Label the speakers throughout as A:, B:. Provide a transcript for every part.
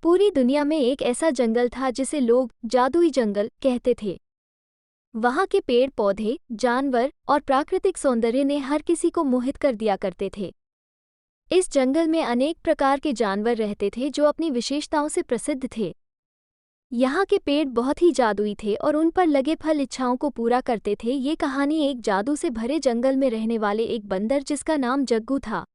A: पूरी दुनिया में एक ऐसा जंगल था जिसे लोग जादुई जंगल कहते थे। वहाँ के पेड़ पौधे, जानवर और प्राकृतिक सौंदर्य ने हर किसी को मोहित कर दिया करते थे। इस जंगल में अनेक प्रकार के जानवर रहते थे जो अपनी विशेषताओं से प्रसिद्ध थे। यहाँ के पेड़ बहुत ही जादुई थे और उन पर लगे फल इच्छाओं को पूरा करते थे। ये कहानी एक जादू से भरे जंगल में रहने वाले एक बंदर जिसका नाम जग्गू था।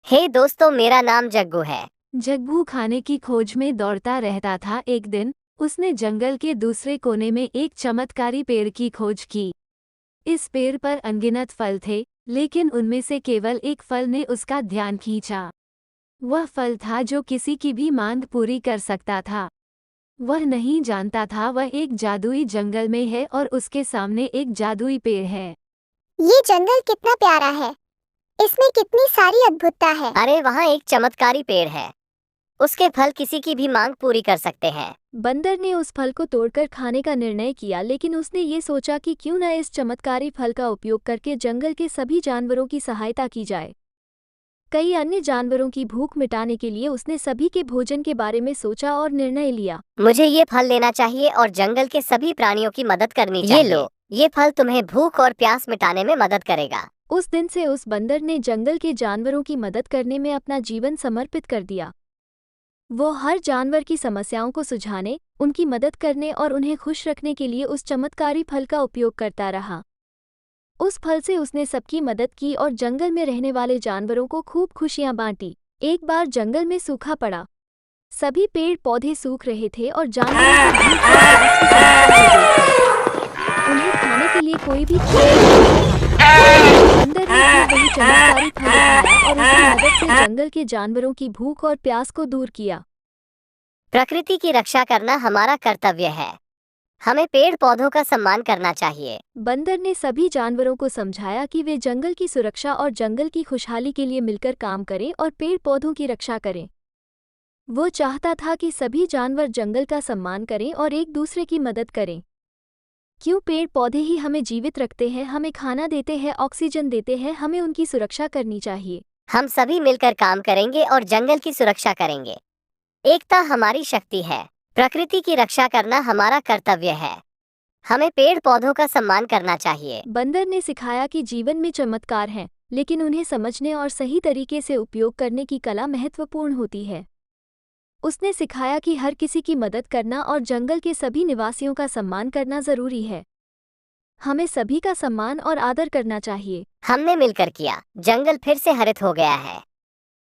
B: हे दोस्तों, मेरा नाम जग्गू है।
A: जग्गू खाने की खोज में दौड़ता रहता था। एक दिन उसने जंगल के दूसरे कोने में एक चमत्कारी पेड़ की खोज की। इस पेड़ पर अनगिनत फल थे, लेकिन उनमें से केवल एक फल ने उसका ध्यान खींचा। वह फल था जो किसी की भी मांग पूरी कर सकता था। वह नहीं जानता था वह एक जादुई जंगल में है और उसके सामने एक जादुई पेड़ है।
C: ये जंगल कितना प्यारा है। इसमें कितनी सारी अद्भुतता है।
B: अरे वहाँ एक चमत्कारी पेड़ है, उसके फल किसी की भी मांग पूरी कर सकते हैं।
A: बंदर ने उस फल को तोड़कर खाने का निर्णय किया, लेकिन उसने ये सोचा कि क्यों न इस चमत्कारी फल का उपयोग करके जंगल के सभी जानवरों की सहायता की जाए। कई अन्य जानवरों की भूख मिटाने के लिए उसने सभी के भोजन के बारे में सोचा और निर्णय लिया।
B: मुझे ये फल लेना चाहिए और जंगल के सभी प्राणियों की मदद करनी चाहिए। ये लो, ये फल तुम्हें भूख और प्यास मिटाने में मदद करेगा।
A: उस दिन से उस बंदर ने जंगल के जानवरों की मदद करने में अपना जीवन समर्पित कर दिया। वो हर जानवर की समस्याओं को सुलझाने, उनकी मदद करने और उन्हें खुश रखने के लिए उस चमत्कारी फल का उपयोग करता रहा। उस फल से उसने सबकी मदद की और जंगल में रहने वाले जानवरों को खूब खुशियां बांटी। एक बार जंगल में सूखा पड़ा। सभी पेड़ पौधे सूख रहे थे और जानवरों को भूख और प्यास की समस्या हो गई थी। उन्हें खाने के लिए कोई भी चीज नहीं था। बंदर ने फिर वही चमत्कारी फल उठाया और उसकी मदद से जंगल के जानवरों की भूख और प्यास को दूर किया।
B: प्रकृति की रक्षा करना हमारा कर्तव्य है। हमें पेड़ पौधों का सम्मान करना चाहिए।
A: बंदर ने सभी जानवरों को समझाया कि वे जंगल की सुरक्षा और जंगल की खुशहाली के लिए मिलकर काम करें और पेड़ पौधों की रक्षा करें। वो चाहता था कि सभी जानवर जंगल का सम्मान करें और एक दूसरे की मदद करें। क्यों पेड़ पौधे ही हमें जीवित रखते हैं, हमें खाना देते हैं, ऑक्सीजन देते हैं, हमें उनकी सुरक्षा करनी चाहिए।
B: हम सभी मिलकर काम करेंगे और जंगल की सुरक्षा करेंगे। एकता हमारी शक्ति है। प्रकृति की रक्षा करना हमारा कर्तव्य है। हमें पेड़ पौधों का सम्मान करना चाहिए।
A: बंदर ने सिखाया कि जीवन में चमत्कार हैं, लेकिन उन्हें समझने और सही तरीके से उपयोग करने की कला महत्वपूर्ण होती है। उसने सिखाया कि हर किसी की मदद करना और जंगल के सभी निवासियों का सम्मान करना जरूरी है। हमें सभी का सम्मान और आदर करना चाहिए।
B: हमने मिलकर किया, जंगल फिर से हरित हो गया है।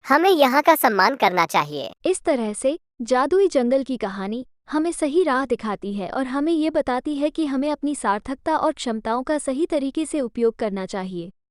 B: हमें यहाँ का सम्मान करना चाहिए।
A: इस तरह से जादुई जंगल की कहानी हमें सही राह दिखाती है और हमें ये बताती है कि हमें अपनी सार्थकता और क्षमताओं का सही तरीके से उपयोग करना चाहिए।